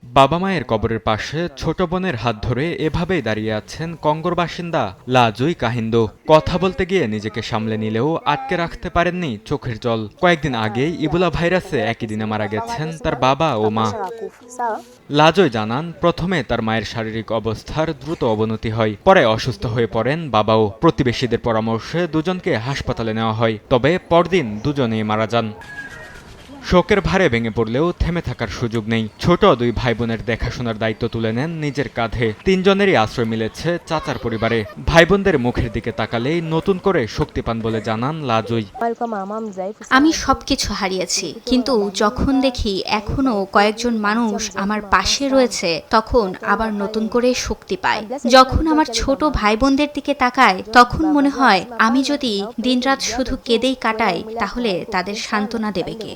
বাবা মায়ের কবরের পাশে ছোট বোনের হাত ধরে এভাবেই দাঁড়িয়ে আছেন কঙ্গোর বাসিন্দা লাজুই কাহিন্দো। কথা বলতে গিয়ে নিজেকে সামলে নিলেও আটকে রাখতে পারেননি চোখের জল। কয়েকদিন আগেই ইবোলা ভাইরাসে একই দিনে মারা গেছেন তার বাবা ও মা। লাজয় জানান, প্রথমে তার মায়ের শারীরিক অবস্থার দ্রুত অবনতি হয়, পরে অসুস্থ হয়ে পড়েন বাবাও। প্রতিবেশীদের পরামর্শে দুজনকে হাসপাতালে নেওয়া হয়, তবে পরদিন দুজনেই মারা যান। শোকের ভারে ভেঙে পড়লেও থেমে থাকার সুযোগ নেই। ছোট দুই ভাই বোনের দেখাশোনার দায়িত্ব তুলে নেন নিজের কাঁধে। তিনজনেরই আশ্রয় মিলেছে চাচার পরিবারে। ভাই বোনদের মুখের দিকে তাকালেই নতুন করে শক্তি পান বলে জানান লাজুই। আমি সবকিছু হারিয়েছি, কিন্তু যখন দেখি এখনো কয়েকজন মানুষ আমার পাশে রয়েছে, তখন আবার নতুন করে শক্তি পাই। যখন আমার ছোট ভাই বোনদের দিকে তাকাই, তখন মনে হয় আমি যদি দিনরাত শুধু কেঁদেই কাটাই, তাহলে তাদের সান্ত্বনা দেবে কে?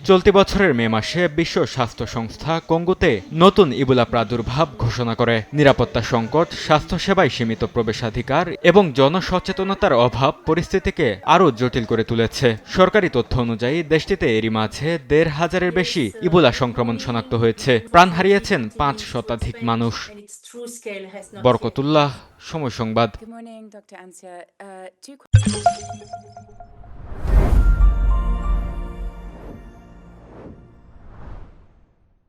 চলতি বছরের মে মাসে বিশ্ব স্বাস্থ্য সংস্থা কঙ্গোতে নতুন ইবোলা প্রাদুর্ভাব ঘোষণা করে। নিরাপত্তা সংকট, স্বাস্থ্যসেবায় সীমিত প্রবেশাধিকার এবং জনসচেতনতার অভাব পরিস্থিতিকে আরও জটিল করে তুলেছে। সরকারি তথ্য অনুযায়ী দেশটিতে এরই মাঝে ১৫০০-এর বেশি ইবোলা সংক্রমণ শনাক্ত হয়েছে। প্রাণ হারিয়েছেন ৫ শতাধিক মানুষ। বরকতুল্লাহ, সময় সংবাদ।